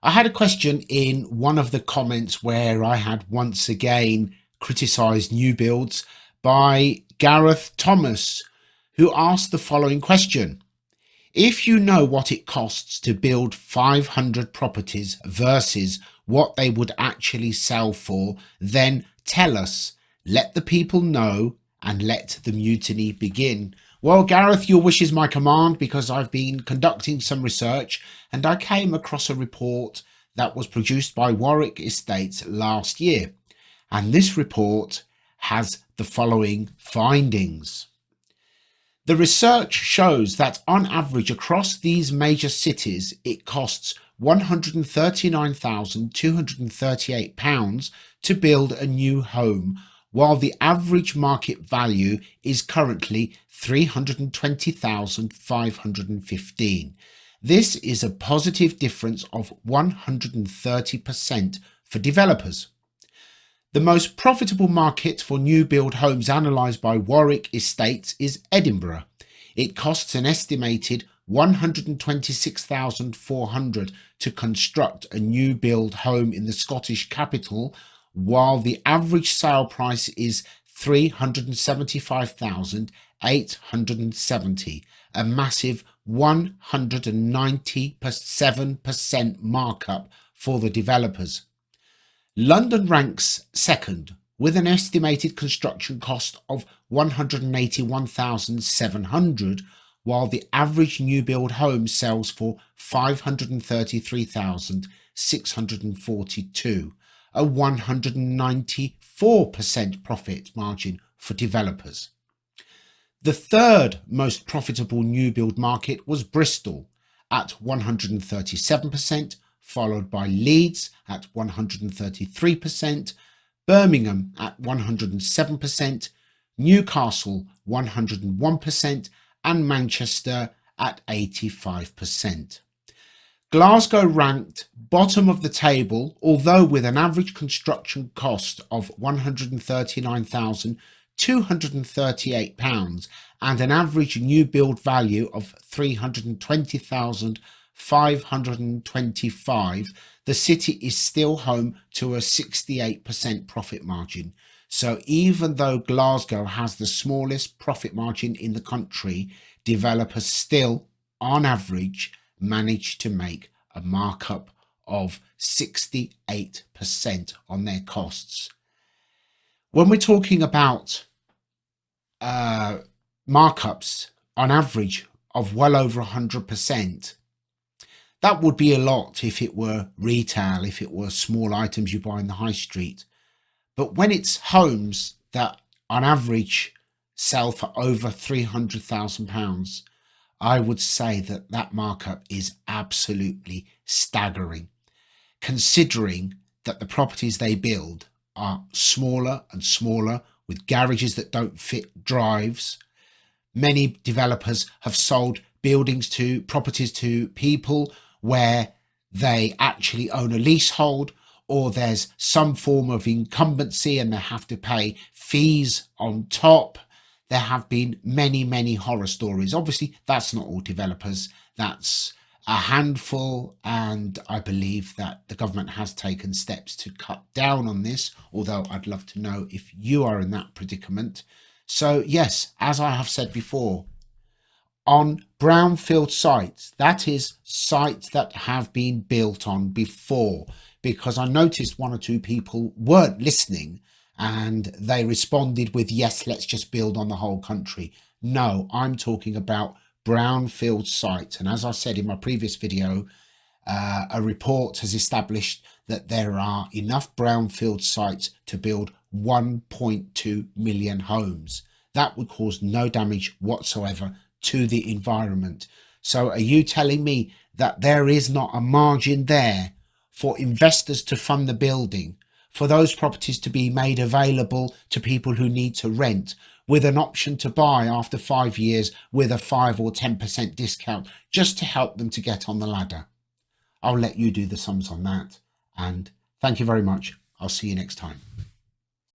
I had a question in one of the comments where I had once again criticised new builds by Gareth Thomas, who asked the following question. If you know what it costs to build 500 properties versus what they would actually sell for, then tell us, let the people know, and let the mutiny begin. Well, Gareth, your wish is my command, because I've been conducting some research and I came across a report that was produced by Warwick Estates last year. And this report has the following findings. The research shows that on average across these major cities, it costs £139,238 to build a new home, while the average market value is currently £320,515. This is a positive difference of 130% for developers. The most profitable market for new build homes analysed by Warwick Estates is Edinburgh. It costs an estimated £126,400 to construct a new build home in the Scottish capital, while the average sale price is £375,870, a massive 197% markup for the developers. London ranks second with an estimated construction cost of £181,700, while the average new build home sells for £533,642, a 194% profit margin for developers. The third most profitable new build market was Bristol at 137%, followed by Leeds at 133%, Birmingham at 107%, Newcastle 101%, and Manchester at 85%. Glasgow ranked bottom of the table, although with an average construction cost of £139,238 and an average new build value of £320,525, the city is still home to a 68% profit margin. So even though Glasgow has the smallest profit margin in the country, developers still, on average, manage to make a markup of 68% on their costs. When we're talking about markups on average of well over 100%, that would be a lot if it were retail, if it were small items you buy in the high street. But when it's homes that on average sell for over £300,000, I would say that that markup is absolutely staggering, considering that the properties they build are smaller and smaller, with garages that don't fit drives. Many developers have sold properties to people where they actually own a leasehold, or there's some form of incumbency and they have to pay fees on top. There have been many horror stories. Obviously, that's not all developers. That's a handful, and I believe that the government has taken steps to cut down on this, although I'd love to know if you are in that predicament. So yes, as I have said before, on brownfield sites, that is sites that have been built on before, because I noticed one or two people weren't listening and they responded with, yes, let's just build on the whole country. No, I'm talking about brownfield sites. And as I said in my previous video, a report has established that there are enough brownfield sites to build 1.2 million homes. That would cause no damage whatsoever to the environment. So are you telling me that there is not a margin there for investors to fund the building, for those properties to be made available to people who need to rent, with an option to buy after 5 years with a 5 or 10% discount, just to help them to get on the ladder? I'll let you do the sums on that. And thank you very much. I'll see you next time.